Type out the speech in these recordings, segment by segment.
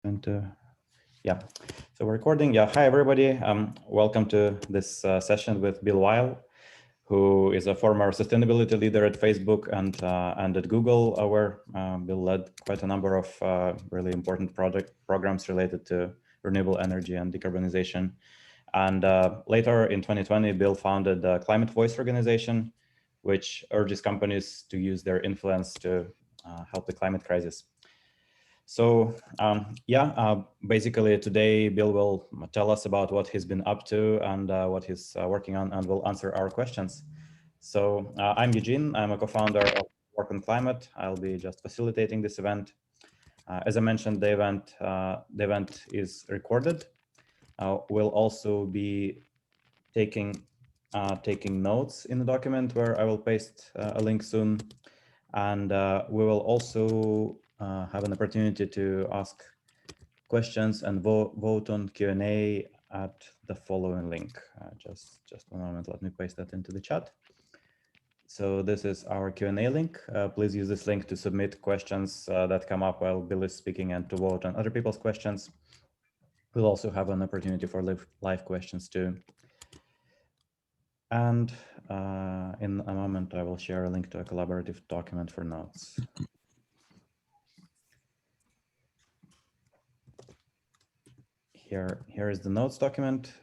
Yeah, so we're recording. Yeah, hi everybody. Welcome to this session with Bill Weihl, who is a former sustainability leader at Facebook and at Google, where Bill led quite a number of really important programs related to renewable energy and decarbonization. And later in 2020, Bill founded the Climate Voice organization, which urges companies to use their influence to help the climate crisis. So basically today, Bill will tell us about what he's been up to and what he's working on, and will answer our questions. So I'm Eugene. I'm a co-founder of Work on Climate. I'll be just facilitating this event. As I mentioned, the event is recorded. We'll also be taking notes in the document, where I will paste a link soon. And we will also have an opportunity to ask questions and vote on Q&A at the following link. Just one moment, let me paste that into the chat. So this is our Q&A link. Please use this link to submit questions that come up while Bill is speaking and to vote on other people's questions. We'll also have an opportunity for live questions too. And in a moment, I will share a link to a collaborative document for notes. Here is the notes document.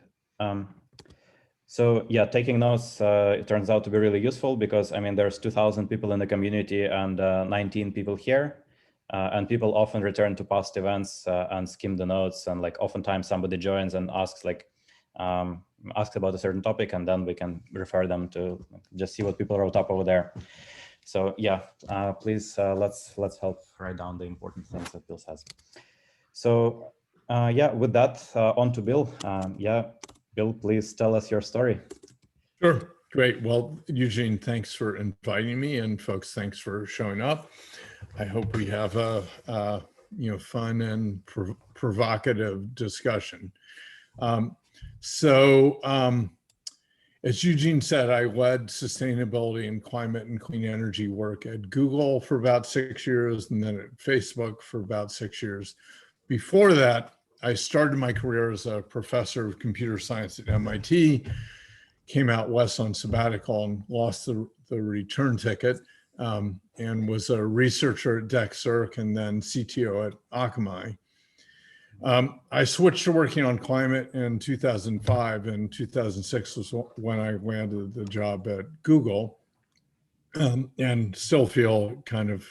So yeah, taking notes, it turns out to be really useful because, I mean, there's 2,000 people in the community and 19 people here. And people often return to past events and skim the notes. And like oftentimes somebody joins and asks asks about a certain topic, and then we can refer them to just see what people wrote up over there. So yeah, please let's help write down the important things that Bill says. So yeah, with that, on to Bill. Yeah, Bill, please tell us your story. Sure, great. Well, Eugene, thanks for inviting me, and folks, thanks for showing up. I hope we have a fun and provocative discussion. As Eugene said, I led sustainability and climate and clean energy work at Google for about 6 years, and then at Facebook for about 6 years. Before that, I started my career as a professor of computer science at MIT, came out west on sabbatical and lost the return ticket, and was a researcher at DexCirc and then CTO at Akamai. I switched to working on climate in 2005, and 2006 was when I landed the job at Google, and still feel kind of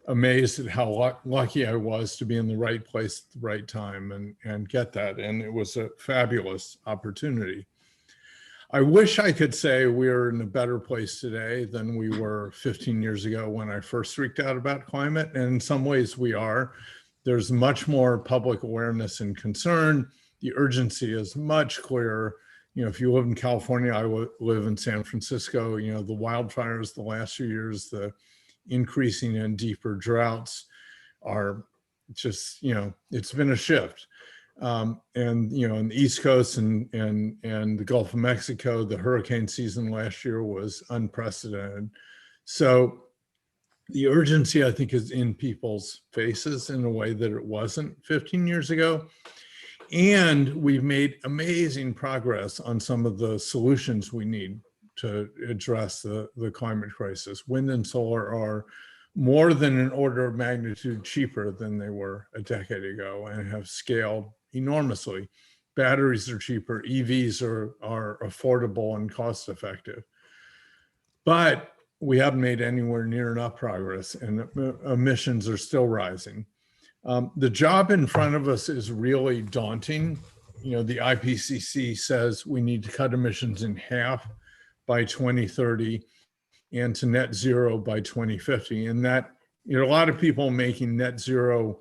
amazed at how lucky I was to be in the right place at the right time and get that. And it was a fabulous opportunity. I wish I could say we're in a better place today than we were 15 years ago when I first freaked out about climate. And in some ways we are. There's much more public awareness and concern. The urgency is much clearer. You know, if you live in California, I live in San Francisco, you know, the wildfires the last few years, the increasing and deeper droughts are just, you know, it's been a shift. And, you know, on the East Coast and the Gulf of Mexico, the hurricane season last year was unprecedented. So the urgency, I think, is in people's faces in a way that it wasn't 15 years ago. And we've made amazing progress on some of the solutions we need to address the climate crisis. Wind and solar are more than an order of magnitude cheaper than they were a decade ago and have scaled enormously. Batteries are cheaper, EVs are affordable and cost effective. But we haven't made anywhere near enough progress, and emissions are still rising. The job in front of us is really daunting. You know, the IPCC says we need to cut emissions in half by 2030 and to net zero by 2050. And that, you know, a lot of people making net zero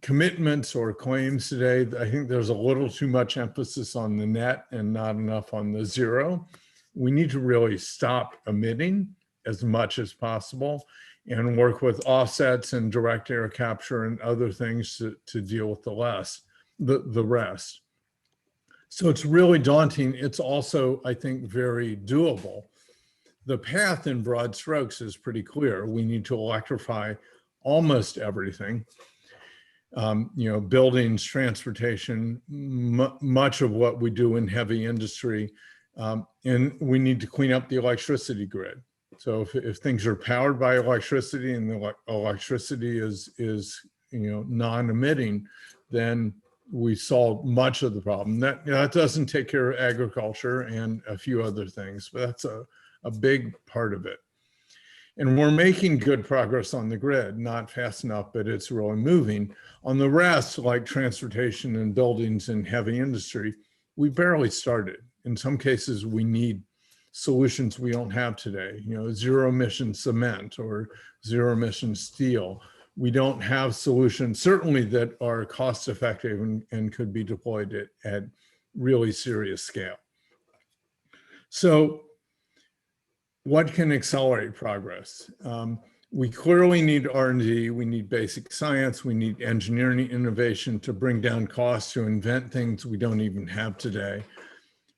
commitments or claims today. I think there's a little too much emphasis on the net and not enough on the zero. We need to really stop emitting as much as possible and work with offsets and direct air capture and other things to deal with the rest. So it's really daunting. It's also, I think, very doable. The path in broad strokes is pretty clear. We need to electrify almost everything. buildings, transportation, much of what we do in heavy industry. And we need to clean up the electricity grid. So if things are powered by electricity and the electricity is non-emitting, then we solve much of the problem. That doesn't take care of agriculture and a few other things, but that's a big part of it. And we're making good progress on the grid, not fast enough, but it's really moving. On the rest, like transportation and buildings and heavy industry, we barely started. In some cases, we need solutions we don't have today, zero emission cement or zero emission steel. We don't have solutions, certainly, that are cost effective and could be deployed at really serious scale. So what can accelerate progress? We clearly need R&D, we need basic science, we need engineering innovation to bring down costs, to invent things we don't even have today.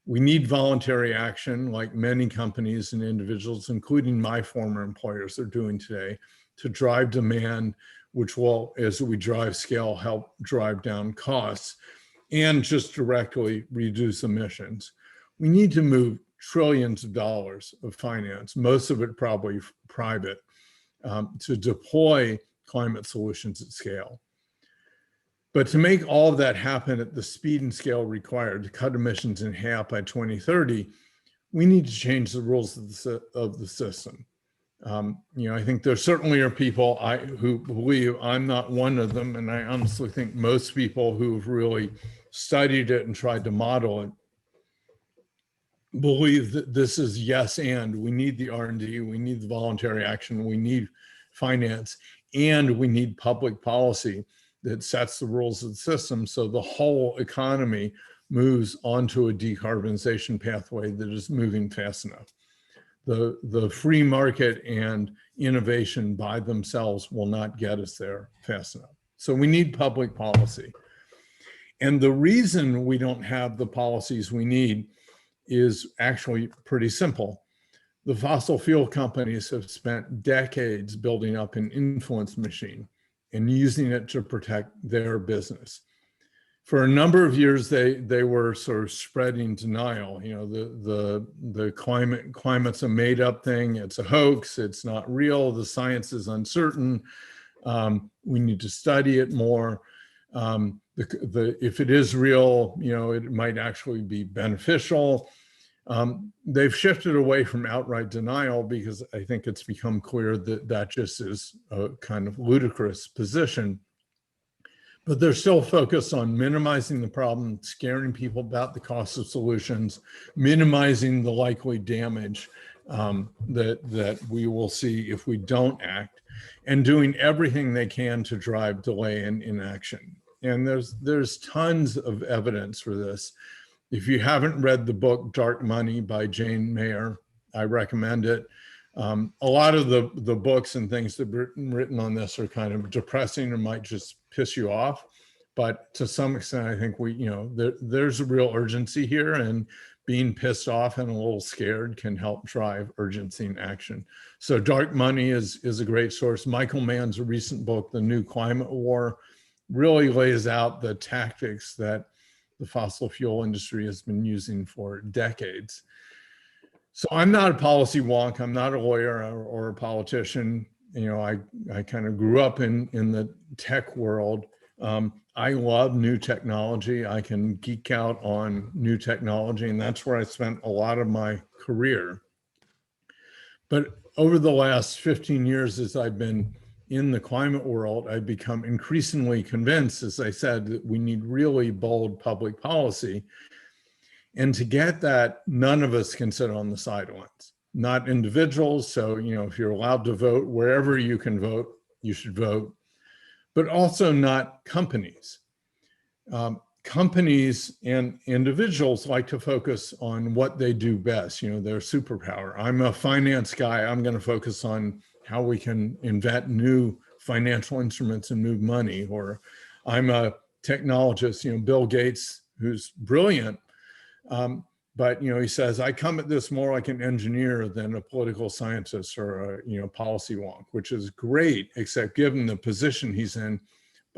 We need voluntary action, like many companies and individuals, including my former employers, are doing today, to drive demand, which will, as we drive scale, help drive down costs and just directly reduce emissions. We need to move trillions of dollars of finance, most of it probably private, to deploy climate solutions at scale. But to make all of that happen at the speed and scale required to cut emissions in half by 2030, we need to change the rules of the system. I think there certainly are people who believe, I'm not one of them, and I honestly think most people who've really studied it and tried to model it believe that this is yes, and we need the R&D, we need the voluntary action, we need finance, and we need public policy that sets the rules of the system so the whole economy moves onto a decarbonization pathway that is moving fast enough. The free market and innovation by themselves will not get us there fast enough. So we need public policy. And the reason we don't have the policies we need is actually pretty simple. The fossil fuel companies have spent decades building up an influence machine and using it to protect their business. For a number of years, they were sort of spreading denial. The climate's a made up thing. It's a hoax. It's not real. The science is uncertain. We need to study it more. If it is real, it might actually be beneficial. They've shifted away from outright denial because I think it's become clear that that just is a kind of ludicrous position. But they're still focused on minimizing the problem, scaring people about the cost of solutions, minimizing the likely damage that we will see if we don't act, and doing everything they can to drive delay and inaction. And there's tons of evidence for this. If you haven't read the book Dark Money by Jane Mayer, I recommend it. A lot of the books and things that have been written on this are kind of depressing or might just piss you off. But to some extent, I think there's a real urgency here, and being pissed off and a little scared can help drive urgency and action. So Dark Money is a great source. Michael Mann's recent book, The New Climate War, really lays out the tactics that the fossil fuel industry has been using for decades. So I'm not a policy wonk. I'm not a lawyer or a politician. I kind of grew up in the tech world. I love new technology. I can geek out on new technology, and that's where I spent a lot of my career. But over the last 15 years, as I've been in the climate world, I've become increasingly convinced, as I said, that we need really bold public policy. And to get that, none of us can sit on the sidelines, not individuals. So, if you're allowed to vote, wherever you can vote, you should vote, but also not companies. Companies and individuals like to focus on what they do best, their superpower. I'm a finance guy. I'm going to focus on how we can invent new financial instruments and move money. Or I'm a technologist, Bill Gates, who's brilliant, but he says, I come at this more like an engineer than a political scientist or a policy wonk, which is great, except given the position he's in,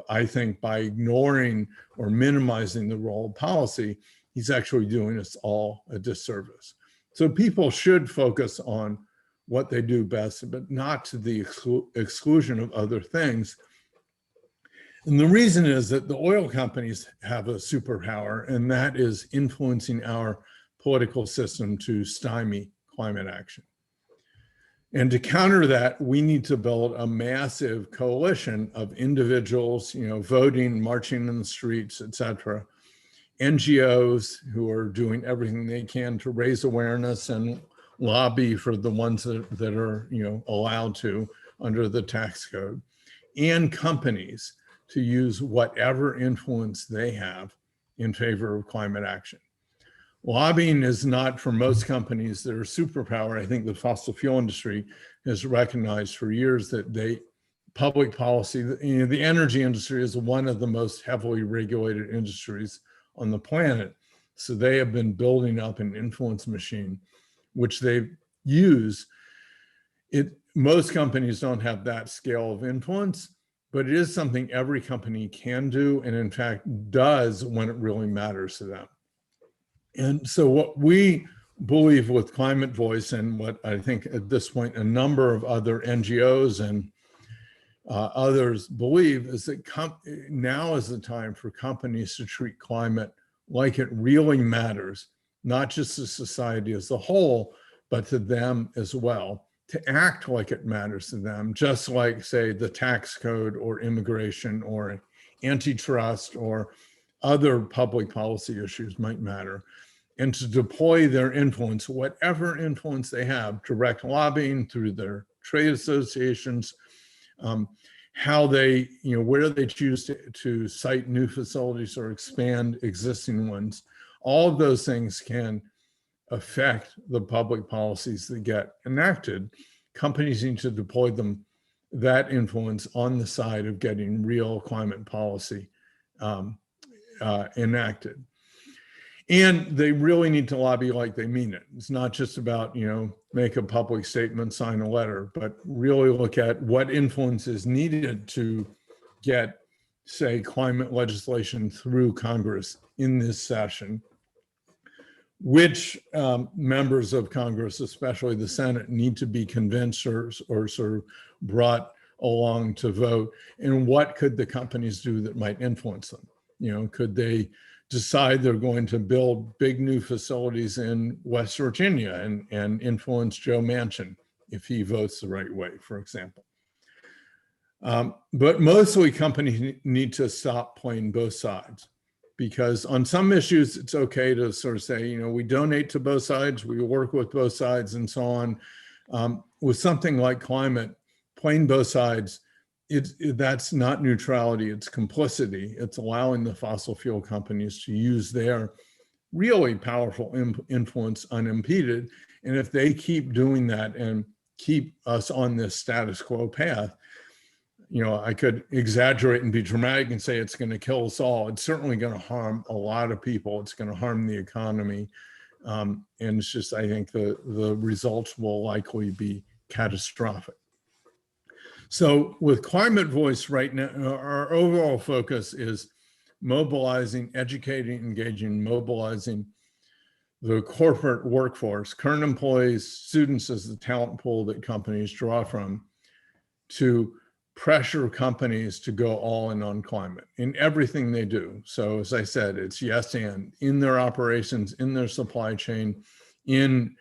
I think by ignoring or minimizing the role of policy, he's actually doing us all a disservice. So people should focus on what they do best, but not to the exclusion of other things. And the reason is that the oil companies have a superpower, and that is influencing our political system to stymie climate action. And to counter that, we need to build a massive coalition of individuals, voting, marching in the streets, et cetera, NGOs who are doing everything they can to raise awareness and lobby for the ones that are, allowed to under the tax code, and companies to use whatever influence they have in favor of climate action. Lobbying is not, for most companies, their superpower. I think the fossil fuel industry has recognized for years that public policy, the energy industry is one of the most heavily regulated industries on the planet. So they have been building up an influence machine, which they use. Most companies don't have that scale of influence, but it is something every company can do, and in fact does when it really matters to them. And so what we believe with Climate Voice, and what I think at this point a number of other NGOs and others believe, is that now is the time for companies to treat climate like it really matters, not just to society as a whole, but to them as well, to act like it matters to them, just like, say, the tax code or immigration or antitrust or other public policy issues might matter, and to deploy their influence, whatever influence they have, direct lobbying through their trade associations, how they, where they choose to site new facilities or expand existing ones. All of those things can affect the public policies that get enacted. Companies need to deploy that influence on the side of getting real climate policy enacted. And they really need to lobby like they mean it. It's not just about, make a public statement, sign a letter, but really look at what influence is needed to get, say, climate legislation through Congress in this session. Which members of Congress, especially the Senate, need to be convinced or sort of brought along to vote, and what could the companies do that might influence them? Could they decide they're going to build big new facilities in West Virginia and influence Joe Manchin if he votes the right way, for example? But mostly companies need to stop playing both sides, because on some issues, it's okay to sort of say, we donate to both sides, we work with both sides and so on. With something like climate, playing both sides, that's not neutrality, it's complicity. It's allowing the fossil fuel companies to use their really powerful influence unimpeded. And if they keep doing that and keep us on this status quo path, I could exaggerate and be dramatic and say it's going to kill us all. It's certainly going to harm a lot of people. It's going to harm the economy. And it's just, I think the results will likely be catastrophic. So with Climate Voice right now, our overall focus is mobilizing, educating, engaging, mobilizing the corporate workforce, current employees, students as the talent pool that companies draw from, to pressure companies to go all in on climate in everything they do. So as I said, it's yes and in their operations, in their supply chain, in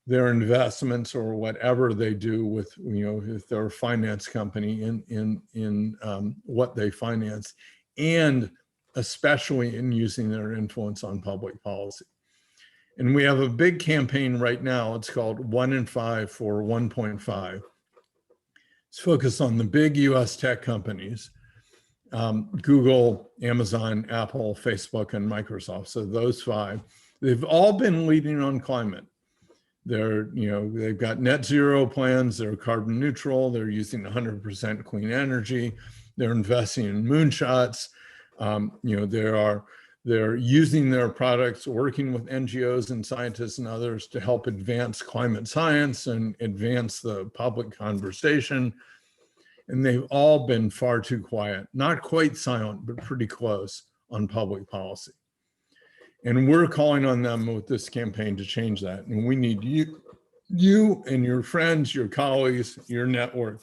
their investments, or whatever they do with, if they're a finance company, in what they finance, and especially in using their influence on public policy. And we have a big campaign right now. It's called 1 in 5 for 1.5. It's focused on the big US tech companies, Google, Amazon, Apple, Facebook, and Microsoft. So those 5, they've all been leading on climate. They've got net zero plans, they're carbon neutral, they're using 100% clean energy, they're investing in moonshots, they're using their products, working with NGOs and scientists and others to help advance climate science and advance the public conversation. and they've all been far too quiet, not quite silent, but pretty close on public policy. And we're calling on them with this campaign to change that. And we need you and your friends, your colleagues, your network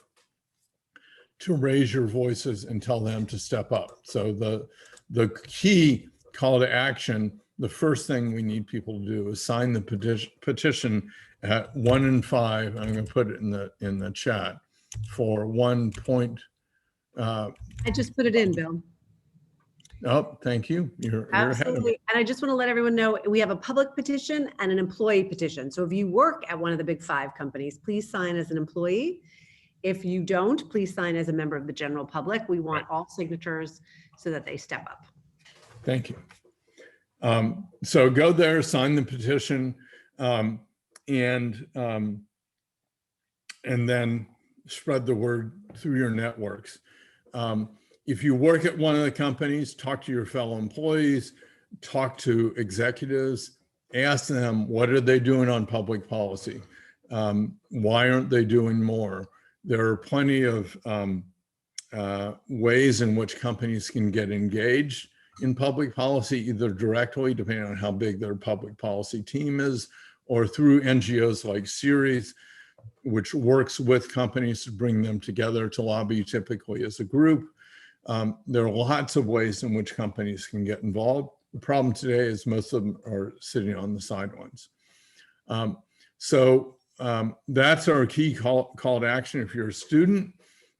to raise your voices and tell them to step up. So the key call to action, the first thing we need people to do is sign the petition at 1 in 5. I'm going to put it in the chat for 1 point. I just put it in, Bill. Oh, thank you. You're ahead of Absolutely. me. And I just want to let everyone know we have a public petition and an employee petition. So if you work at one of the big 5 companies, please sign as an employee. If you don't, please sign as a member of the general public. We want all signatures so that they step up. Thank you. So go there, sign the petition, and then spread the word through your networks. If you work at one of the companies, talk to your fellow employees, talk to executives, ask them, what are they doing on public policy? Why aren't they doing more? There are plenty of ways in which companies can get engaged in public policy, either directly, depending on how big their public policy team is, or through NGOs like Series, which works with companies to bring them together to lobby, typically as a group. There are lots of ways in which companies can get involved. The problem today is most of them are sitting on the sidelines. That's our key call to action. If you're a student,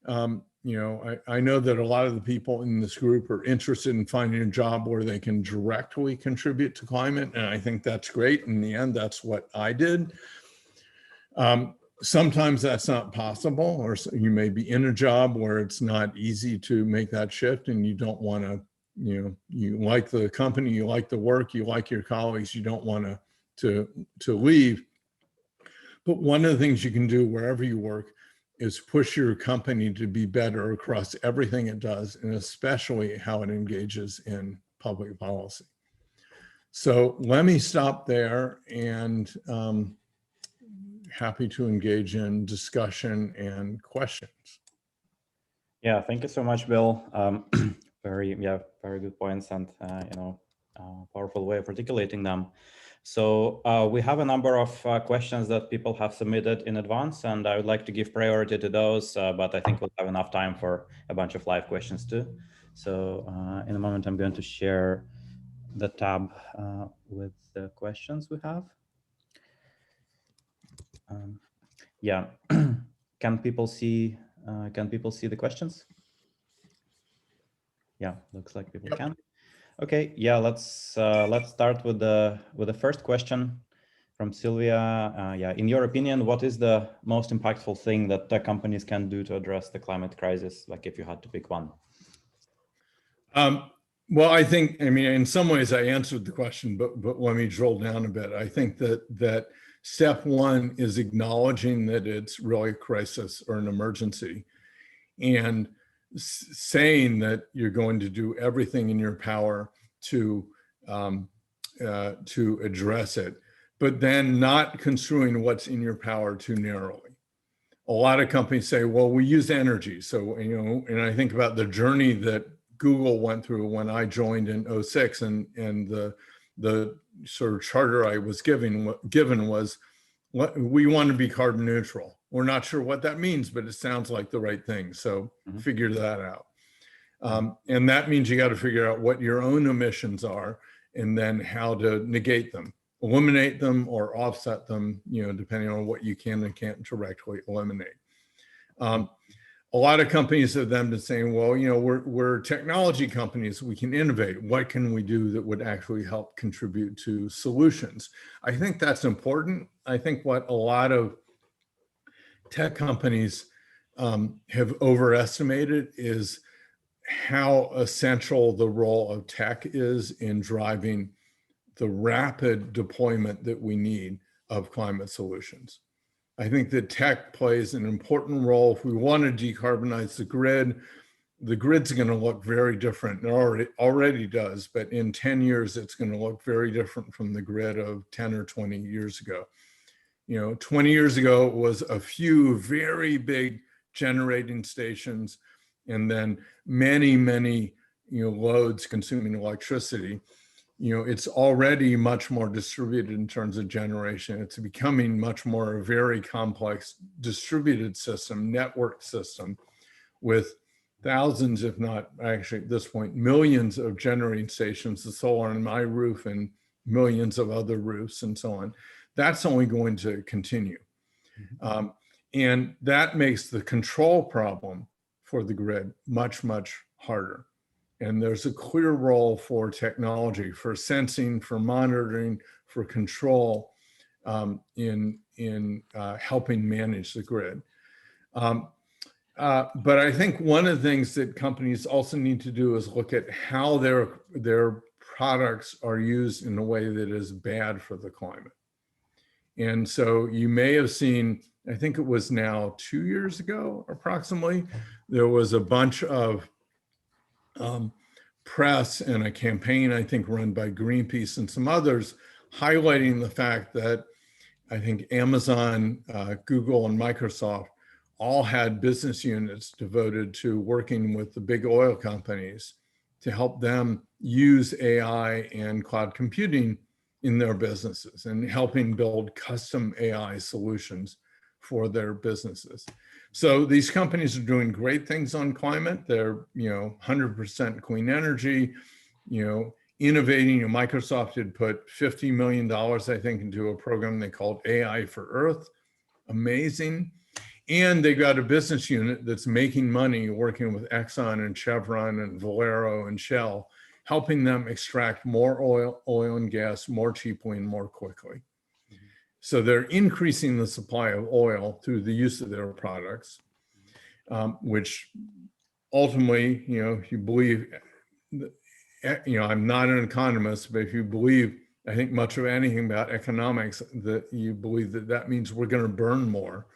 I know that a lot of the people in this group are interested in finding a job where they can directly contribute to climate, and I think that's great. In the end, that's what I did. Sometimes that's not possible, or you may be in a job where it's not easy to make that shift, and you don't want to, you like the company, you like the work, you like your colleagues, you don't want to leave. But one of the things you can do wherever you work is push your company to be better across everything it does, and especially how it engages in public policy. So let me stop there, and happy to engage in discussion and questions. Yeah, thank you so much, Bill. Very good points, and powerful way of articulating them. So we have a number of questions that people have submitted in advance, and I would like to give priority to those, but I think we'll have enough time for a bunch of live questions too. So in a moment, I'm going to share the tab with the questions we have. Can people see the questions? Yeah, looks like people can. Okay, yeah, let's start with the first question from Sylvia. In your opinion, what is the most impactful thing that tech companies can do to address the climate crisis? Like, if you had to pick one. Well, I mean, in some ways I answered the question, but let me drill down a bit. I think that step one is acknowledging that it's really a crisis or an emergency, and saying that you're going to do everything in your power to address it, but then not construing what's in your power too narrowly. A lot of companies say, well, we use energy. So, and I think about the journey that Google went through when I joined in 2006, and the sort of charter I was given was, we want to be carbon neutral. We're not sure what that means, but it sounds like the right thing. So figure that out. And that means you got to figure out what your own emissions are, and then how to negate them, eliminate them, or offset them, depending on what you can and can't directly eliminate. A lot of companies have then been saying, well, we're technology companies, we can innovate. What can we do that would actually help contribute to solutions? I think that's important. I think what a lot of tech companies have overestimated is how essential the role of tech is in driving the rapid deployment that we need of climate solutions. I think that tech plays an important role. If we want to decarbonize the grid's going to look very different. It already does, but in 10 years, it's going to look very different from the grid of 10 or 20 years ago. 20 years ago, it was a few very big generating stations, and then many loads consuming electricity. It's already much more distributed in terms of generation. It's becoming much more a very complex distributed system, network system, with thousands, if not actually at this point, millions of generating stations, the solar on my roof and millions of other roofs and so on. That's only going to continue. And that makes the control problem for the grid much harder. And there's a clear role for technology, for sensing, for monitoring, for control in helping manage the grid. But I think one of the things that companies also need to do is look at how their products are used in a way that is bad for the climate. And so you may have seen, I think it was now 2 years ago, approximately, there was a bunch of press and a campaign, I think run by Greenpeace and some others, highlighting the fact that I think Amazon, Google, and Microsoft all had business units devoted to working with the big oil companies to help them use AI and cloud computing in their businesses and helping build custom AI solutions for their businesses. So these companies are doing great things on climate. They're 100% clean energy, innovating. Microsoft had put $50 million, I think, into a program they called AI for Earth. Amazing. And they got a business unit that's making money working with Exxon and Chevron and Valero and Shell, helping them extract more oil and gas more cheaply and more quickly. So they're increasing the supply of oil through the use of their products, which ultimately, if you believe, I'm not an economist, but if you believe, I think much of anything about economics, that you believe that that means we're going to burn more.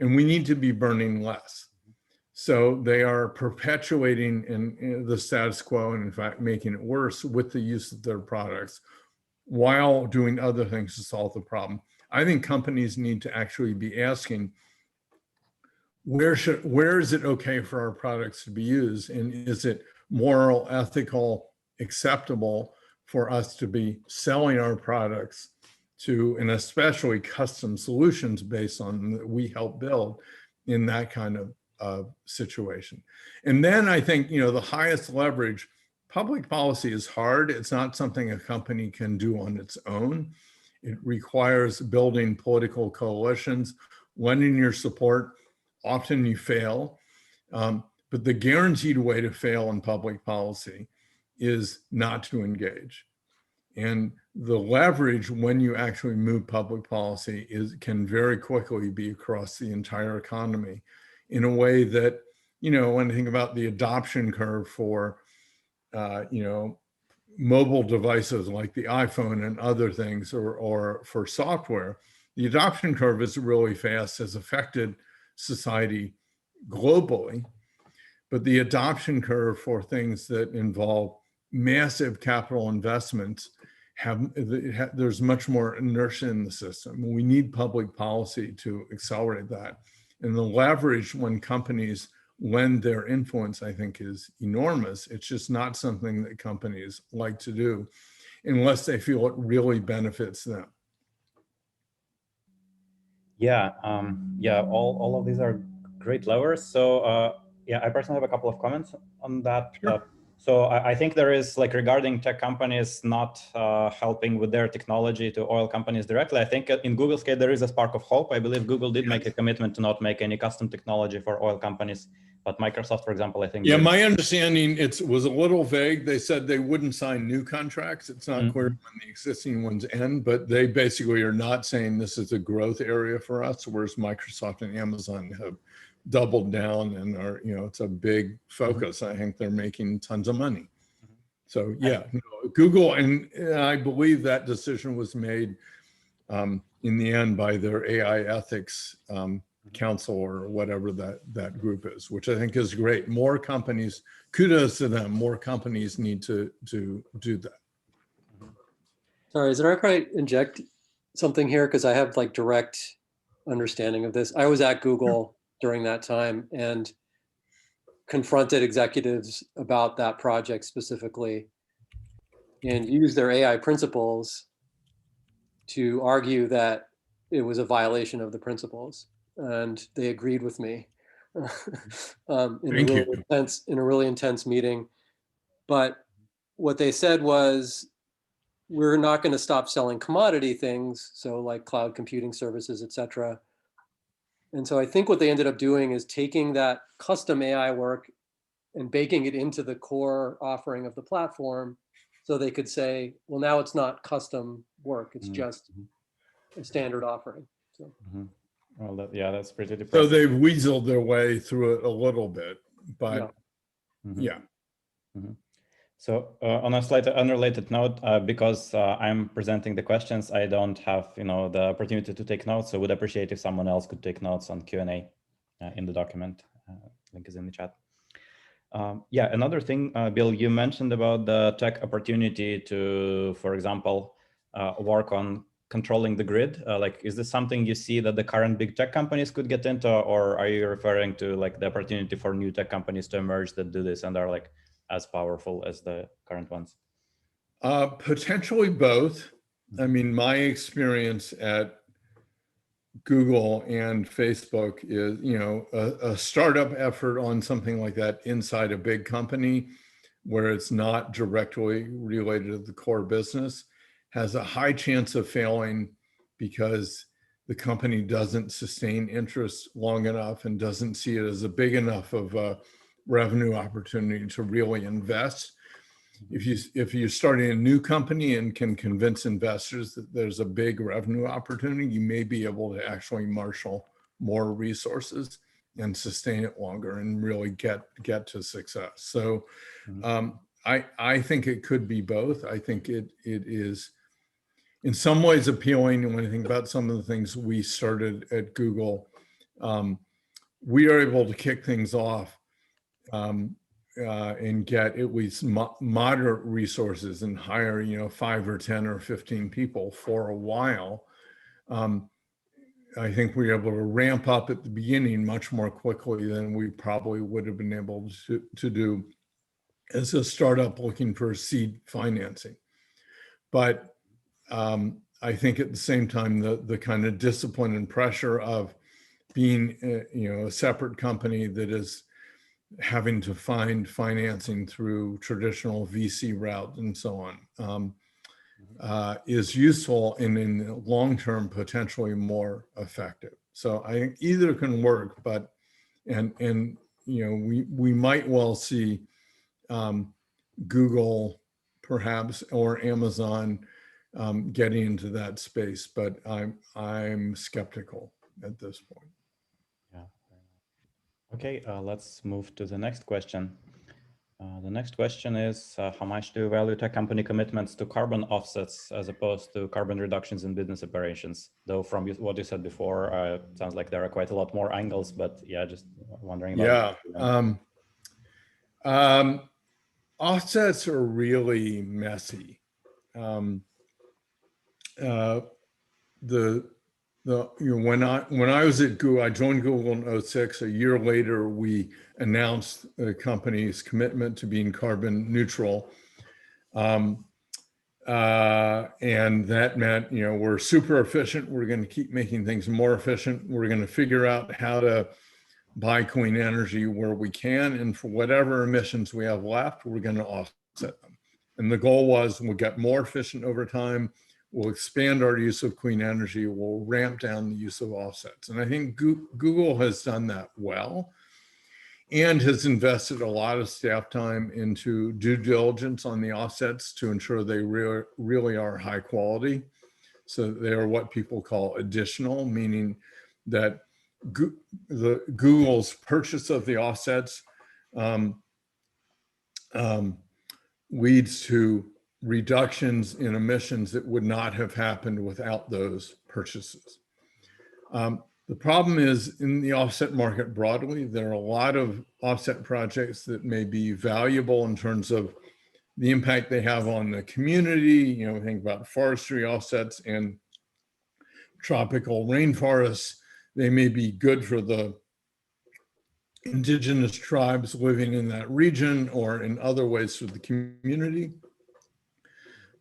And we need to be burning less. So they are perpetuating in the status quo and in fact making it worse with the use of their products while doing other things to solve the problem. I think companies need to actually be asking, where is it okay for our products to be used? And is it moral, ethical, acceptable for us to be selling our products to, and especially custom solutions based on that we help build in that kind of situation. And then I think, the highest leverage, public policy is hard. It's not something a company can do on its own. It requires building political coalitions, lending your support. Often you fail, but the guaranteed way to fail in public policy is not to engage. And the leverage when you actually move public policy can very quickly be across the entire economy in a way that, when I think about the adoption curve for, mobile devices like the iPhone and other things, or for software, the adoption curve is really fast, has affected society globally, but the adoption curve for things that involve massive capital investments there's much more inertia in the system. We need public policy to accelerate that. And the leverage when companies lend their influence, I think, is enormous. It's just not something that companies like to do unless they feel it really benefits them. Yeah, all of these are great levers. So yeah, I personally have a couple of comments on that. Sure. So I think there is, regarding tech companies not helping with their technology to oil companies directly, I think in Google's case, there is a spark of hope. I believe Google did make a commitment to not make any custom technology for oil companies. But Microsoft, for example, I think... Yeah, my understanding, it was a little vague. They said they wouldn't sign new contracts. It's not clear when the existing ones end, but they basically are not saying this is a growth area for us, whereas Microsoft and Amazon have doubled down and are, it's a big focus. I think they're making tons of money. So yeah, Google, and I believe that decision was made in the end by their AI ethics council or whatever that group is, which I think is great. More companies, kudos to them, more companies need to do that. Sorry, is it all right if I inject something here? Because I have direct understanding of this. I was at Google during that time and confronted executives about that project specifically and used their AI principles to argue that it was a violation of the principles. And they agreed with me Thank you. in a really intense meeting. But what they said was, we're not going to stop selling commodity things, so like cloud computing services, et cetera. And so I think what they ended up doing is taking that custom AI work and baking it into the core offering of the platform, so they could say, well, now it's not custom work, it's just a standard offering. So. Well, yeah, that's pretty depressing. So they've weaseled their way through it a little bit, but yeah. So on a slightly unrelated note, because I'm presenting the questions, I don't have the opportunity to take notes. So would appreciate if someone else could take notes on Q&A in the document. Link is in the chat. Yeah, another thing, Bill, you mentioned about the tech opportunity to, for example, work on controlling the grid. Like, is this something you see that the current big tech companies could get into, or are you referring to like the opportunity for new tech companies to emerge that do this and are like as powerful as the current ones? Potentially both. I mean, my experience at Google and Facebook is, a startup effort on something like that inside a big company where it's not directly related to the core business has a high chance of failing because the company doesn't sustain interest long enough and doesn't see it as a big enough of a revenue opportunity to really invest. If you're starting a new company and can convince investors that there's a big revenue opportunity, you may be able to actually marshal more resources and sustain it longer and really get to success. So I think it could be both. I think it is in some ways appealing. And when I think about some of the things we started at Google, we are able to kick things off and get at least moderate resources and hire 5 or 10 or 15 people for a while. I think we were able to ramp up at the beginning much more quickly than we probably would have been able to do as a startup looking for seed financing. But I think at the same time, the kind of discipline and pressure of being a separate company that is having to find financing through traditional VC route and so on is useful and in the long term potentially more effective. So I think either can work, but we might well see Google perhaps or Amazon getting into that space, but I'm skeptical at this point. Yeah. Okay, let's move to the next question. The next question is, how much do you value tech company commitments to carbon offsets as opposed to carbon reductions in business operations? Though from what you said before, it sounds like there are quite a lot more angles, but yeah, just wondering about offsets are really messy. When I was at Google, I joined Google in 2006. A year later, we announced the company's commitment to being carbon neutral. And that meant, we're super efficient. We're going to keep making things more efficient. We're going to figure out how to buy clean energy where we can. And for whatever emissions we have left, we're going to offset them. And the goal was we'll get more efficient over time. We'll expand our use of clean energy. We'll ramp down the use of offsets. And I think Google has done that well and has invested a lot of staff time into due diligence on the offsets to ensure they really are high quality. So they are what people call additional, meaning that Google's purchase of the offsets leads to reductions in emissions that would not have happened without those purchases. The problem is in the offset market broadly, there are a lot of offset projects that may be valuable in terms of the impact they have on the community. Think about forestry offsets and tropical rainforests. They may be good for the indigenous tribes living in that region or in other ways for the community.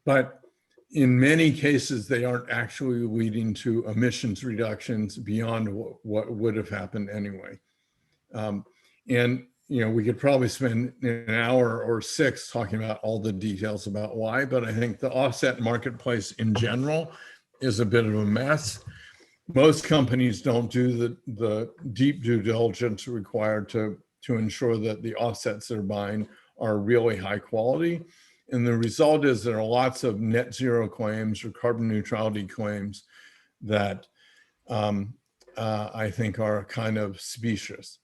But in many cases, they aren't actually leading to emissions reductions beyond what would have happened anyway. And we could probably spend an hour or 6 talking about all the details about why, but I think the offset marketplace in general is a bit of a mess. Most companies don't do the deep due diligence required to ensure that the offsets they're buying are really high quality. And the result is there are lots of net zero claims or carbon neutrality claims that I think are kind of specious.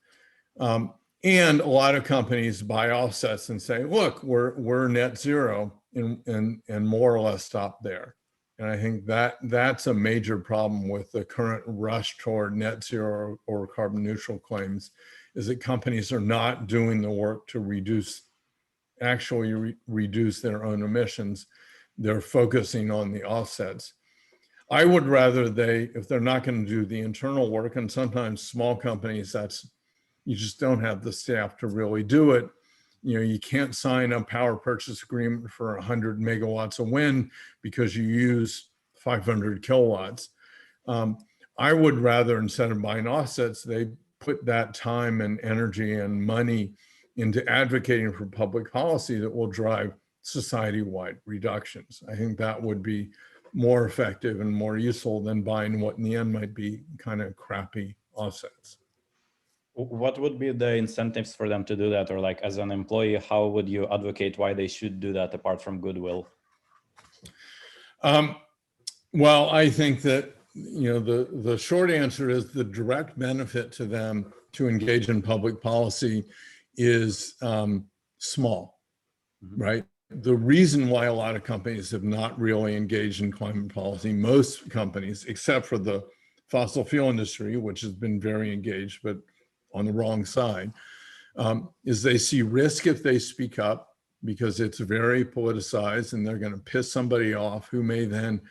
And a lot of companies buy offsets and say, look, we're net zero, and more or less stop there. And I think that's a major problem with the current rush toward net zero or carbon neutral claims, is that companies are not doing the work to reduce their own emissions. They're focusing on the offsets. I would rather if they're not going to do the internal work, and sometimes small companies, you just don't have the staff to really do it. You can't sign a power purchase agreement for 100 megawatts of wind because you use 500 kilowatts. I would rather, instead of buying offsets, they put that time and energy and money into advocating for public policy that will drive society-wide reductions. I think that would be more effective and more useful than buying what in the end might be kind of crappy offsets. What would be the incentives for them to do that? Or like, as an employee, how would you advocate why they should do that apart from goodwill? Well, I think that the short answer is the direct benefit to them to engage in public policy is small, right? The reason why a lot of companies have not really engaged in climate policy, most companies, except for the fossil fuel industry, which has been very engaged, but on the wrong side, is they see risk if they speak up, because it's very politicized and they're going to piss somebody off who may then,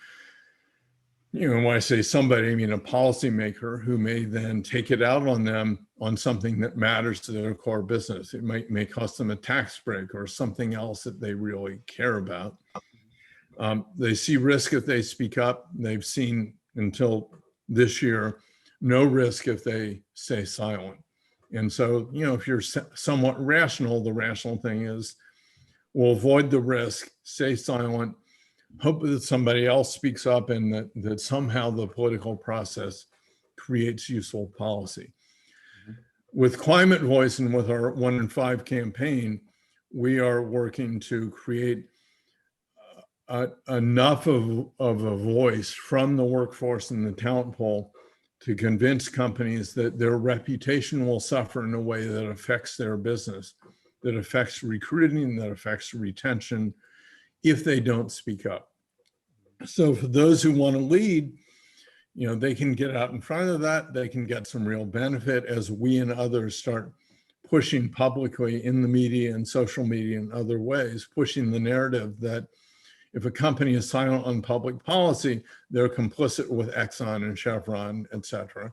when I say somebody, I mean a policymaker who may then take it out on them on something that matters to their core business. It may cost them a tax break or something else that they really care about. They see risk if they speak up. They've seen, until this year, no risk if they stay silent. And so, if you're somewhat rational, the rational thing is, we'll avoid the risk, stay silent, hope that somebody else speaks up, and that somehow the political process creates useful policy. With Climate Voice and with our 1 in 5 campaign, we are working to create enough of a voice from the workforce and the talent pool to convince companies that their reputation will suffer in a way that affects their business, that affects recruiting, that affects retention, if they don't speak up. So for those who want to lead, they can get out in front of that. They can get some real benefit as we and others start pushing publicly in the media and social media and other ways, pushing the narrative that if a company is silent on public policy, they're complicit with Exxon and Chevron, et cetera.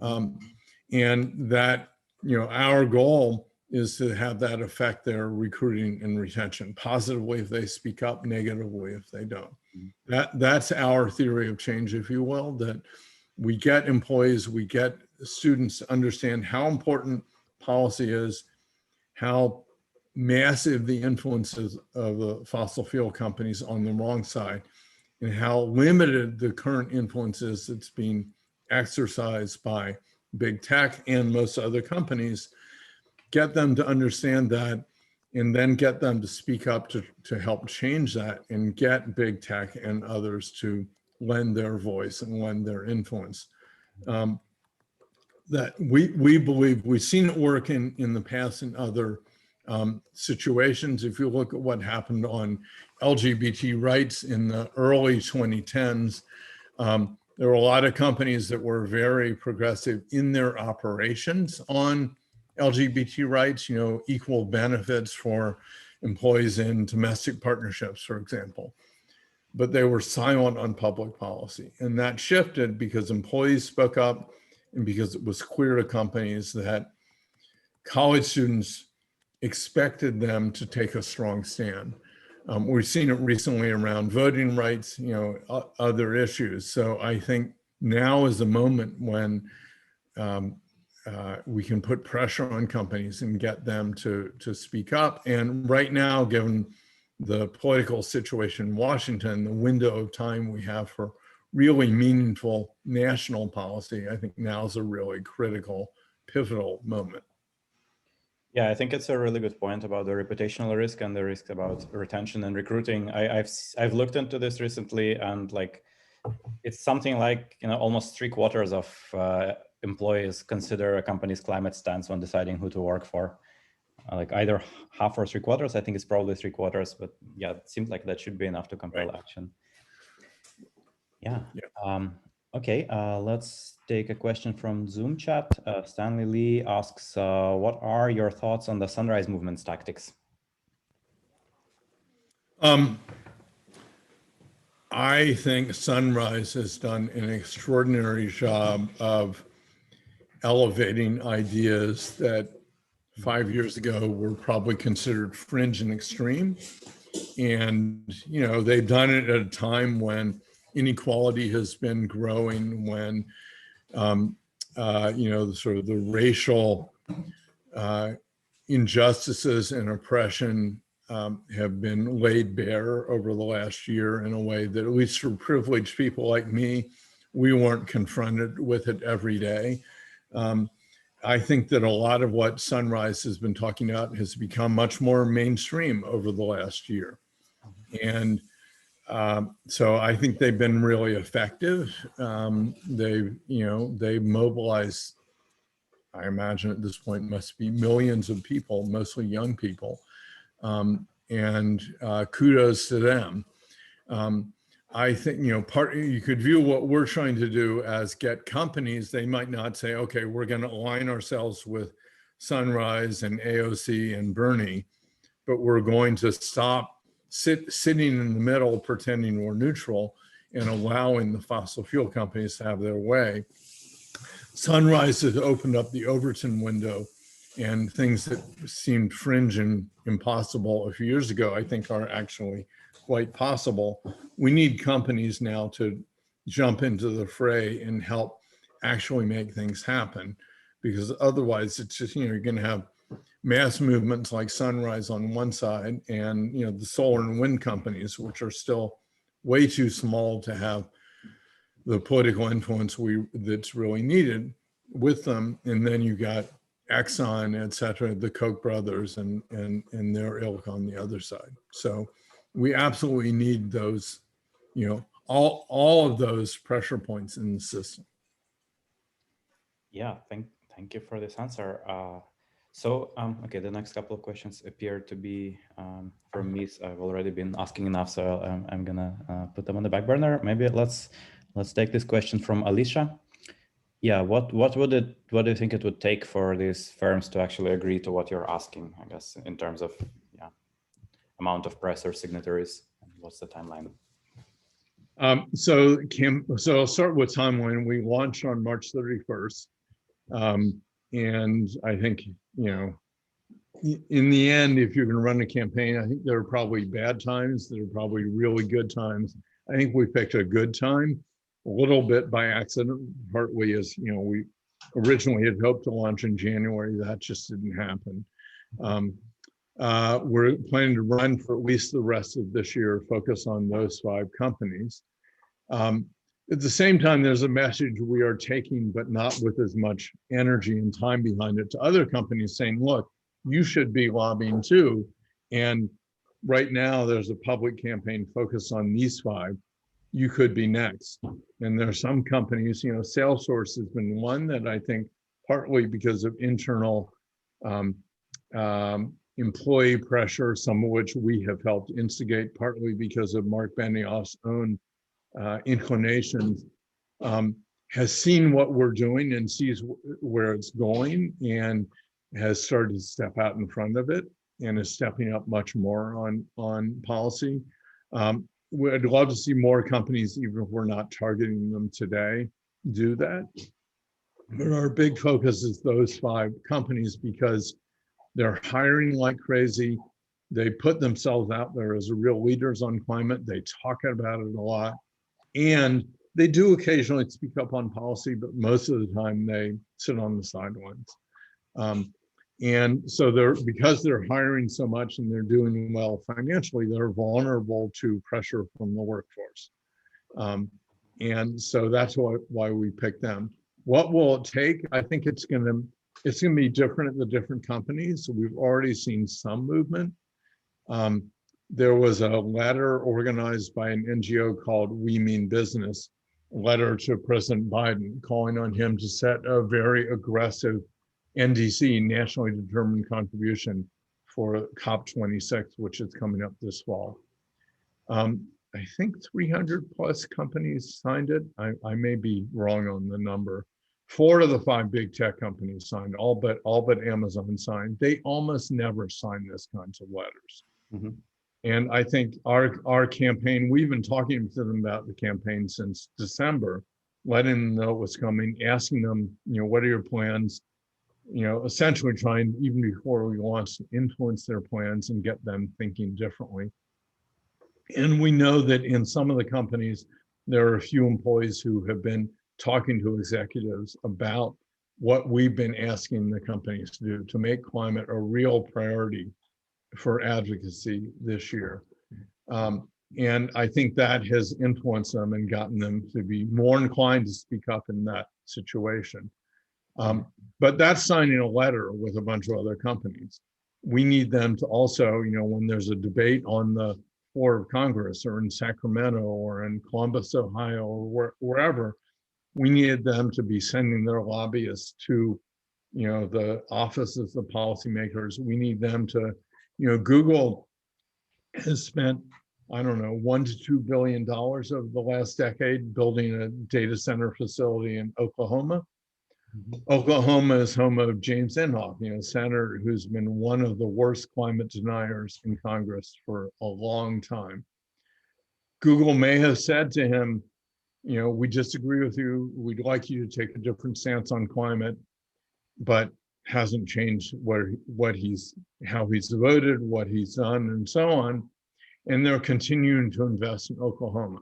And that, our goal is to have that affect their recruiting and retention, positively if they speak up, negatively if they don't. That's our theory of change, if you will, that we get employees, we get students to understand how important policy is, how massive the influences of the fossil fuel companies on the wrong side, and how limited the current influence is that's being exercised by big tech and most other companies. Get them to understand that, and then get them to speak up to help change that, and get big tech and others to lend their voice and lend their influence. That we believe we've seen it work in the past in other situations. If you look at what happened on LGBT rights in the early 2010s, there were a lot of companies that were very progressive in their operations on LGBT rights, equal benefits for employees in domestic partnerships, for example. But they were silent on public policy. And that shifted because employees spoke up and because it was clear to companies that college students expected them to take a strong stand. We've seen it recently around voting rights, other issues. So I think now is the moment when we can put pressure on companies and get them to speak up. And right now, given the political situation in Washington, the window of time we have for really meaningful national policy, I think now is a really critical, pivotal moment. Yeah, I think it's a really good point about the reputational risk and the risk about retention and recruiting. I've looked into this recently, and like it's something like almost 3/4 of employees consider a company's climate stance when deciding who to work for. Like either half or 3/4. I think it's probably 3/4, but yeah, it seems like that should be enough to compel action. Yeah. Okay, let's take a question from Zoom chat. Stanley Lee asks, what are your thoughts on the Sunrise Movement's tactics? I think Sunrise has done an extraordinary job of elevating ideas that 5 years ago were probably considered fringe and extreme. And, they've done it at a time when inequality has been growing, when, the racial injustices and oppression have been laid bare over the last year in a way that, at least for privileged people like me, we weren't confronted with it every day. I think that a lot of what Sunrise has been talking about has become much more mainstream over the last year. And so I think they've been really effective. They've mobilized, I imagine at this point, must be millions of people, mostly young people. And kudos to them. I think, you could view what we're trying to do as get companies. They might not say, okay, we're going to align ourselves with Sunrise and AOC and Bernie, but we're going to stop sitting in the middle, pretending we're neutral and allowing the fossil fuel companies to have their way. Sunrise has opened up the Overton window, and things that seemed fringe and impossible a few years ago, I think are actually quite possible. We need companies now to jump into the fray and help actually make things happen, because otherwise it's just, you're going to have mass movements like Sunrise on one side and, the solar and wind companies, which are still way too small to have the political influence that's really needed with them. And then you got Exxon, et cetera, the Koch brothers and their ilk on the other side. So we absolutely need those, all of those pressure points in the system. Yeah, thank you for this answer. Okay, the next couple of questions appear to be from me. So I've already been asking enough, so I'm gonna put them on the back burner. Maybe let's take this question from Alicia. Yeah, what do you think it would take for these firms to actually agree to what you're asking, I guess, in terms of amount of press or signatories? What's the timeline? So I'll start with timeline. We launched on March 31st. And I think, in the end, if you're going to run a campaign, I think there are probably bad times. There are probably really good times. I think we picked a good time, a little bit by accident, partly as, we originally had hoped to launch in January. That just didn't happen. We're planning to run for at least the rest of this year, focus on those 5 companies. At the same time, there's a message we are taking, but not with as much energy and time behind it, to other companies saying, look, you should be lobbying too. And right now there's a public campaign focused on these 5. You could be next. And there are some companies, Salesforce has been one that I think partly because of internal employee pressure, some of which we have helped instigate, partly because of Mark Benioff's own inclinations, has seen what we're doing and sees where it's going and has started to step out in front of it and is stepping up much more on policy. I'd love to see more companies, even if we're not targeting them today, do that. But our big focus is those 5 companies because they're hiring like crazy. They put themselves out there as real leaders on climate. They talk about it a lot. And they do occasionally speak up on policy, but most of the time they sit on the sidelines. And so because they're hiring so much and they're doing well financially, they're vulnerable to pressure from the workforce. And so that's why we picked them. What will it take? I think it's gonna be different at the different companies. So we've already seen some movement. There was a letter organized by an NGO called We Mean Business, letter to President Biden, calling on him to set a very aggressive NDC, nationally determined contribution, for COP26, which is coming up this fall. I think 300 plus companies signed it. I may be wrong on the number. 4 of the 5 big tech companies signed, all but Amazon signed. They almost never sign this kinds of letters. Mm-hmm. And I think our campaign, we've been talking to them about the campaign since December, letting them know what's coming, asking them, what are your plans? Essentially trying, even before we launch, to influence their plans and get them thinking differently. And we know that in some of the companies, there are a few employees who have been talking to executives about what we've been asking the companies to do to make climate a real priority for advocacy this year. And I think that has influenced them and gotten them to be more inclined to speak up in that situation. But that's signing a letter with a bunch of other companies. We need them to also, when there's a debate on the floor of Congress or in Sacramento or in Columbus, Ohio, or wherever, we needed them to be sending their lobbyists to, the offices of policymakers. We need them to, Google has spent, I don't know, $1 to $2 billion over the last decade building a data center facility in Oklahoma. Mm-hmm. Oklahoma is home of James Inhofe, senator who's been one of the worst climate deniers in Congress for a long time. Google may have said to him, we disagree with you. We'd like you to take a different stance on climate, but hasn't changed how he's voted, what he's done, and so on. And they're continuing to invest in Oklahoma.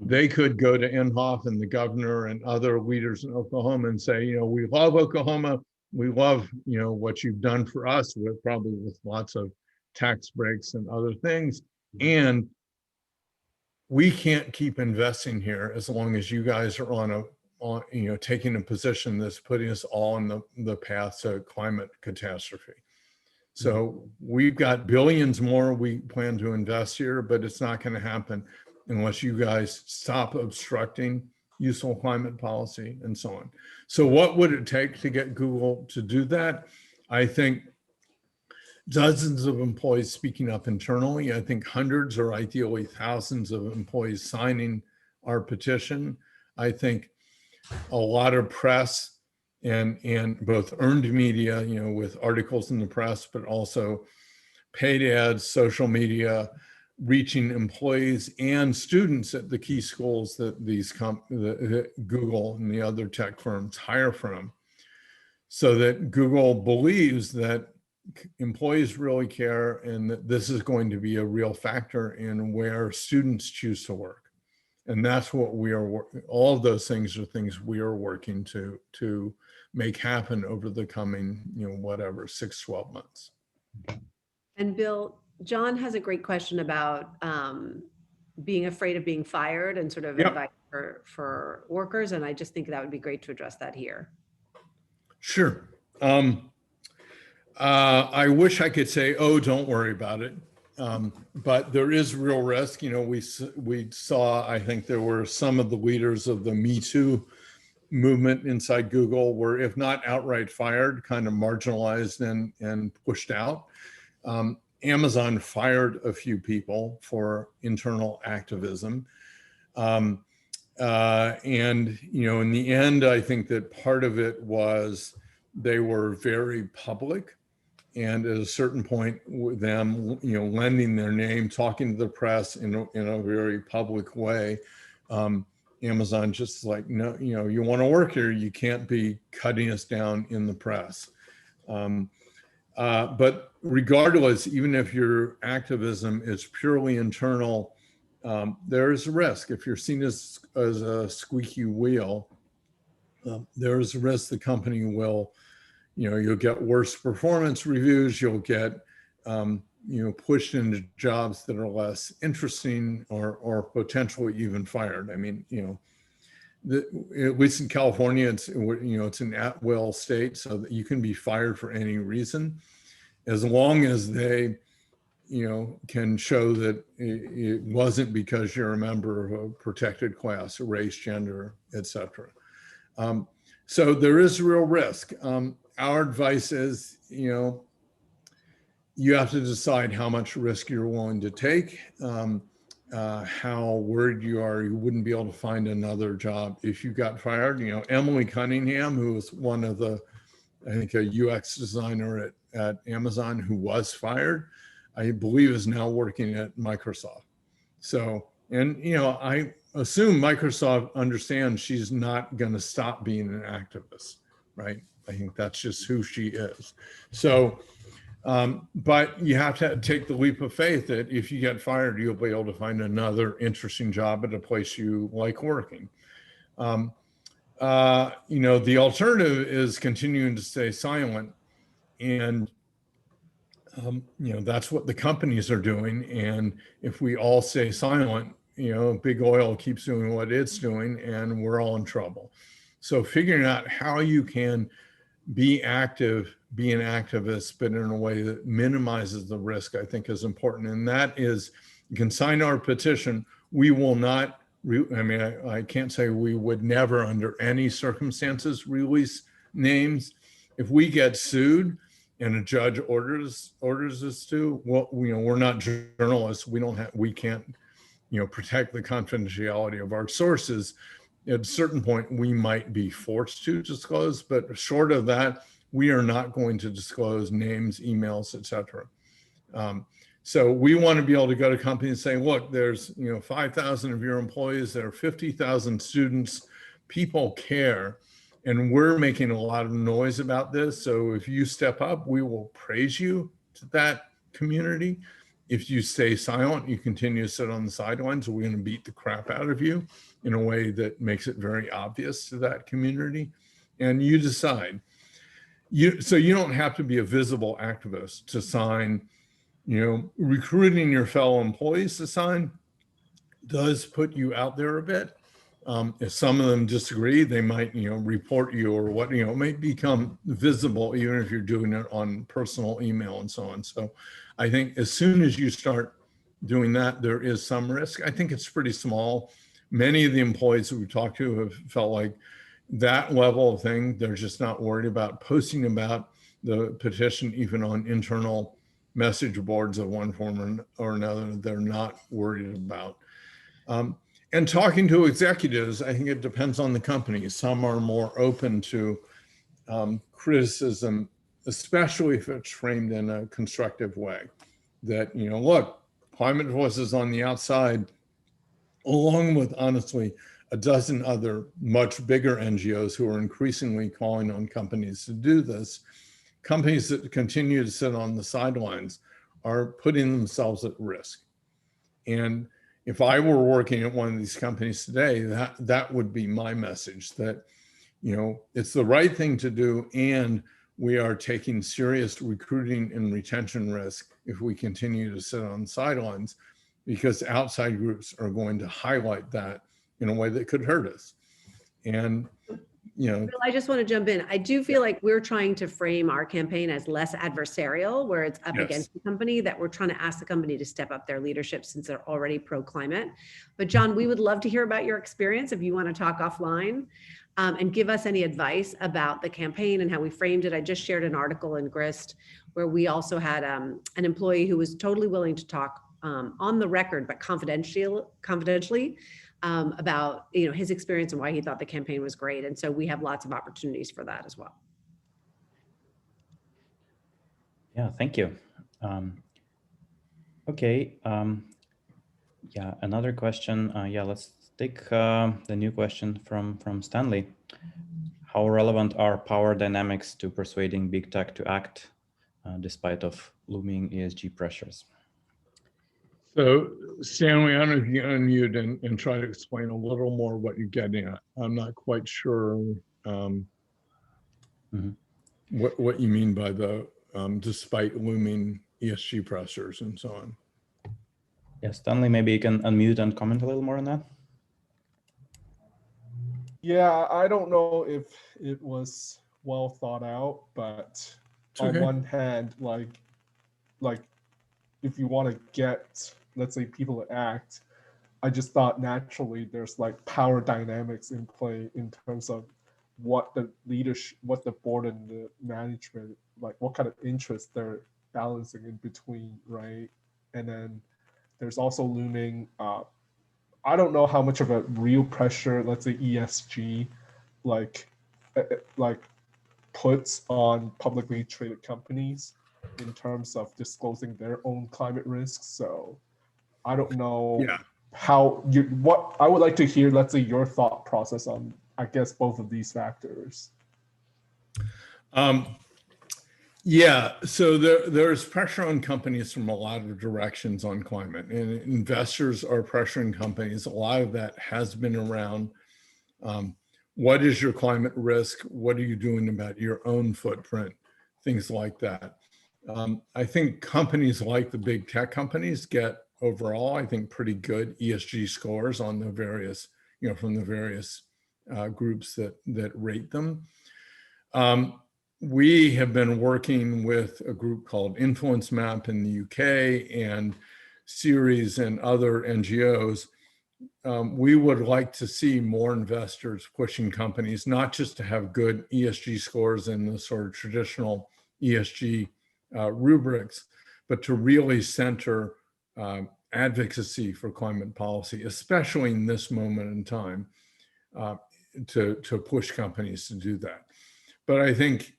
They could go to Inhofe and the governor and other leaders in Oklahoma and say, we love Oklahoma. We love, what you've done for us, probably with lots of tax breaks and other things. And we can't keep investing here as long as you guys are taking a position that's putting us all on the path to climate catastrophe. So we've got billions more we plan to invest here, but it's not going to happen unless you guys stop obstructing useful climate policy and so on. So what would it take to get Google to do that? I think dozens of employees speaking up internally. I think hundreds or ideally thousands of employees signing our petition. I think a lot of press and both earned media, with articles in the press, but also paid ads, social media, reaching employees and students at the key schools that Google and the other tech firms hire from, so that Google believes that employees really care and that this is going to be a real factor in where students choose to work. And that's what we are, all of those things are things we are working to make happen over the coming, 6-12 months. And Bill, John has a great question about being afraid of being fired and sort of advice for workers. And I just think that would be great to address that here. Sure. I wish I could say, oh, don't worry about it. But there is real risk. We saw, I think there were some of the leaders of the Me Too movement inside Google were, if not outright fired, kind of marginalized and pushed out. Amazon fired a few people for internal activism. And, in the end, I think that part of it was they were very public. And at a certain point, with them, lending their name, talking to the press in a very public way, Amazon just like, no, you want to work here, you can't be cutting us down in the press. But regardless, even if your activism is purely internal, there's a risk. If you're seen as a squeaky wheel, there's a risk the company will, you'll get worse performance reviews, you'll get, pushed into jobs that are less interesting or potentially even fired. I mean, at least in California, it's an at-will state, so that you can be fired for any reason, as long as they, can show that it wasn't because you're a member of a protected class, race, gender, etc. So there is real risk. Our advice is, you have to decide how much risk you're willing to take, how worried you are you wouldn't be able to find another job if you got fired. Emily Cunningham, who was one of the, I think, a UX designer at Amazon who was fired, I believe is now working at Microsoft. So, and I assume Microsoft understands she's not going to stop being an activist, right? I think that's just who she is. So, but you have to take the leap of faith that if you get fired, you'll be able to find another interesting job at a place you like working. The alternative is continuing to stay silent. And, that's what the companies are doing. And if we all stay silent, big oil keeps doing what it's doing and we're all in trouble. So figuring out how you can be active, be an activist, but in a way that minimizes the risk, I think is important. And that is, you can sign our petition. We will not, I can't say we would never under any circumstances release names. If we get sued and a judge orders us to, well, we're not journalists. We can't, protect the confidentiality of our sources. At a certain point, we might be forced to disclose, but short of that, we are not going to disclose names, emails, etc. So we want to be able to go to companies and say, look, there's 5,000 of your employees, there are 50,000 students, people care, and we're making a lot of noise about this. So if you step up, we will praise you to that community. If you stay silent, you continue to sit on the sidelines, we're going to beat the crap out of you in a way that makes it very obvious to that community. And you decide. So you don't have to be a visible activist to sign. Recruiting your fellow employees to sign does put you out there a bit. If some of them disagree, they might, report you or what, it might become visible even if you're doing it on personal email and so on. So I think as soon as you start doing that, there is some risk. I think it's pretty small. Many of the employees that we talked to have felt like that level of thing, they're just not worried about posting about the petition, even on internal message boards of one form or another, they're not worried about. And talking to executives, I think it depends on the company. Some are more open to criticism, especially if it's framed in a constructive way. That, look, Climate Voices on the outside, along with, honestly, a dozen other much bigger NGOs who are increasingly calling on companies to do this. Companies that continue to sit on the sidelines are putting themselves at risk. And if I were working at one of these companies today, that would be my message, that, it's the right thing to do, and we are taking serious recruiting and retention risk if we continue to sit on the sidelines, because outside groups are going to highlight that in a way that could hurt us. And, Bill, I just want to jump in. I do feel like we're trying to frame our campaign as less adversarial, where it's up against the company, that we're trying to ask the company to step up their leadership since they're already pro-climate. But John, we would love to hear about your experience if you want to talk offline, and give us any advice about the campaign and how we framed it. I just shared an article in Grist where we also had an employee who was totally willing to talk on the record, but confidentially, about his experience and why he thought the campaign was great. And so we have lots of opportunities for that as well. Yeah, thank you. Okay. Yeah, another question. Yeah, let's take the new question from Stanley. How relevant are power dynamics to persuading big tech to act despite of looming ESG pressures? So Stanley, I don't know if you can unmute and try to explain a little more what you're getting at. I'm not quite sure what you mean by the despite looming ESG pressures and so on. Yeah, Stanley, maybe you can unmute and comment a little more on that. Yeah, I don't know if it was well thought out, but on one hand, like if you want to get, let's say, people to act, I just thought naturally there's like power dynamics in play in terms of what the leadership, what the board and the management, like what kind of interests they're balancing in between, right? And then there's also looming, I don't know how much of a real pressure, let's say ESG, like puts on publicly traded companies in terms of disclosing their own climate risks. So I don't know how you, what I would like to hear, let's say, your thought process on, I guess, both of these factors. Yeah, so there's pressure on companies from a lot of directions on climate, and investors are pressuring companies. A lot of that has been around what is your climate risk? What are you doing about your own footprint? Things like that. I think companies like the big tech companies get overall, I think, pretty good ESG scores on the various, from the various groups that rate them. We have been working with a group called Influence Map in the UK and Ceres and other NGOs. We would like to see more investors pushing companies, not just to have good ESG scores in the sort of traditional ESG rubrics, but to really center advocacy for climate policy, especially in this moment in time, to push companies to do that. But I think,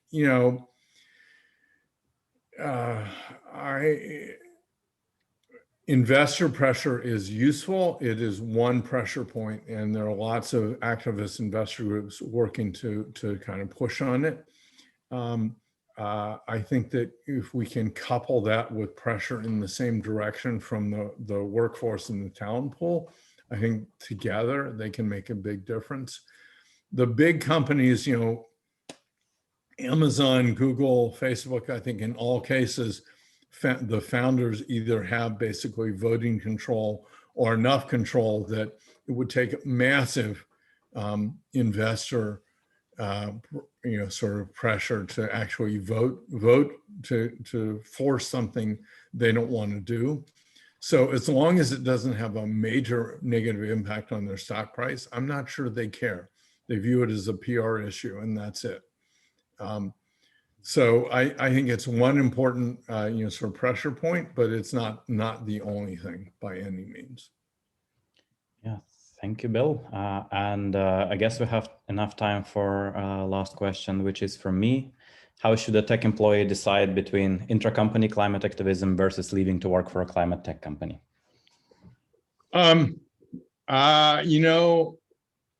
investor pressure is useful. It is one pressure point, and there are lots of activist investor groups working to kind of push on it. I think that if we can couple that with pressure in the same direction from the workforce and the talent pool, I think together they can make a big difference. The big companies, Amazon, Google, Facebook, I think in all cases, the founders either have basically voting control or enough control that it would take massive investor, sort of pressure to actually vote to force something they don't want to do. So as long as it doesn't have a major negative impact on their stock price, I'm not sure they care. They view it as a PR issue, and that's it. So I think it's one important, sort of pressure point, but it's not the only thing by any means. Yeah, thank you, Bill. And I guess we have enough time for last question, which is from me. How should a tech employee decide between intra-company climate activism versus leaving to work for a climate tech company?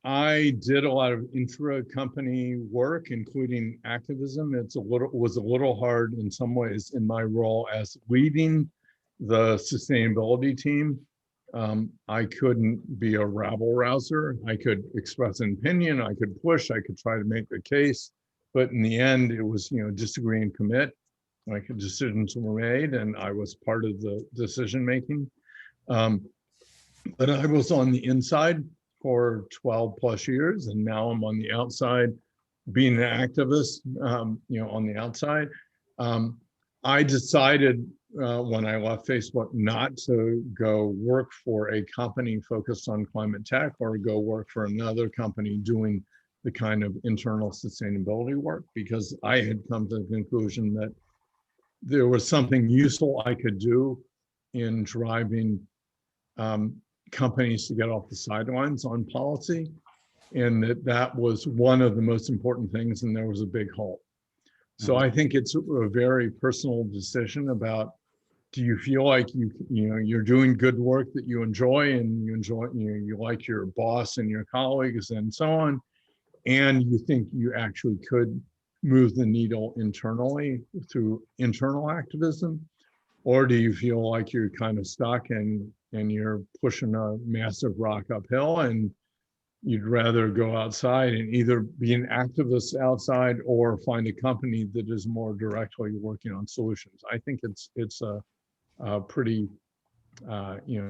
I did a lot of intra-company work, including activism. It was a little hard in some ways in my role as leading the sustainability team. I couldn't be a rabble rouser. I could express an opinion, I could push, I could try to make a case, but in the end, it was, disagree and commit. Like decisions were made, and I was part of the decision making. But I was on the inside for 12 plus years, and now I'm on the outside being an activist, on the outside. I decided when I left Facebook not to go work for a company focused on climate tech or go work for another company doing the kind of internal sustainability work, because I had come to the conclusion that there was something useful I could do in driving companies to get off the sidelines on policy, and that was one of the most important things, and there was a big hole. So I think it's a very personal decision about do you feel like you're doing good work that you enjoy, and you like your boss and your colleagues and so on, and you think you actually could move the needle internally through internal activism? Or do you feel like you're kind of stuck and you're pushing a massive rock uphill, and you'd rather go outside and either be an activist outside or find a company that is more directly working on solutions? I think it's a pretty,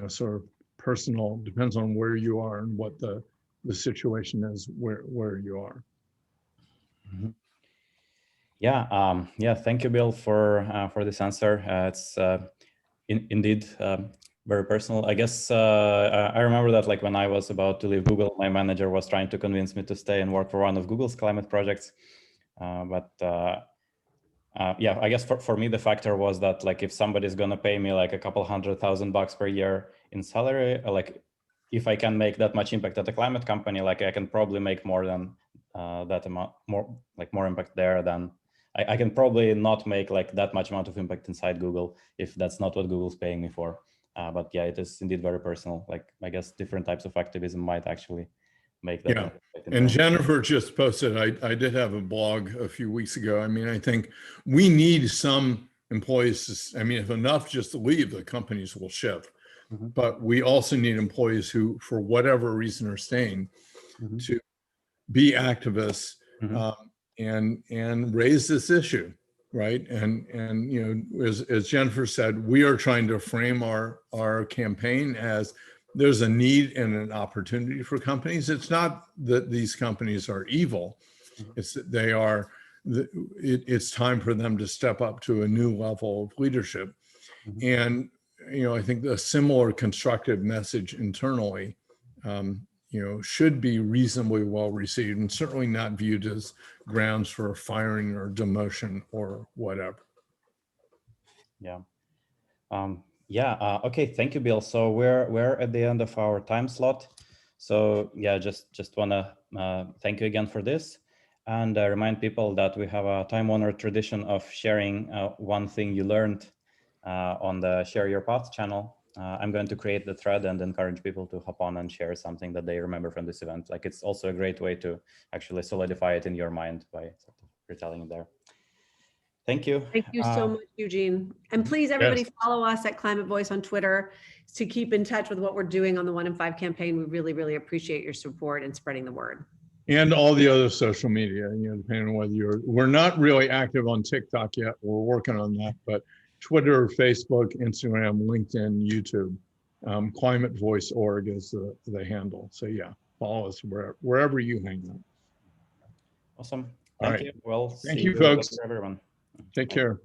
sort of personal, depends on where you are and what the situation is where you are. Mhm. Yeah, thank you, Bill, for this answer. It's indeed very personal. I guess I remember that like when I was about to leave Google, my manager was trying to convince me to stay and work for one of Google's climate projects. Yeah, I guess for me, the factor was that like if somebody's gonna pay me like a couple $100,000 per year in salary, like if I can make that much impact at a climate company, like I can probably make more than that amount, more impact there than I can probably not make like that much amount of impact inside Google if that's not what Google's paying me for. But yeah, it is indeed very personal. Like I guess different types of activism might actually make that. Yeah. And Jennifer just posted, I did have a blog a few weeks ago. I mean, I think we need some employees to, I mean, if enough just leave, the companies will shift. Mm-hmm. But we also need employees who, for whatever reason, are staying Mm-hmm. to be activists, Mm-hmm. and raise this issue, right? And you know, as Jennifer said, we are trying to frame our campaign as there's a need and an opportunity for companies. It's not that these companies are evil; it's that they are. It's time for them to step up to a new level of leadership, Mm-hmm. and you know, I think a similar constructive message internally, should be reasonably well received, and certainly not viewed as grounds for firing or demotion or whatever. Yeah. Okay. Thank you, Bill. So we're at the end of our time slot. So yeah, just wanna thank you again for this, and remind people that we have a time-honored tradition of sharing one thing you learned on the Share Your Path channel. I'm going to create the thread and encourage people to hop on and share something that they remember from this event. Like it's also a great way to actually solidify it in your mind by sort of retelling it there. Thank you. Thank you so much, Eugene. And please, everybody, Yes. follow us at Climate Voice on Twitter to keep in touch with what we're doing on the 1 in 5 campaign. We really, really appreciate your support and spreading the word. And all the other social media, depending on whether we're not really active on TikTok yet. We're working on that, but Twitter, Facebook, Instagram, LinkedIn, YouTube, Climate Voice org is the handle. So yeah, follow us wherever you hang out. Awesome. All Thank right. you. Well, Thank see you, folks. later, everyone. Take care.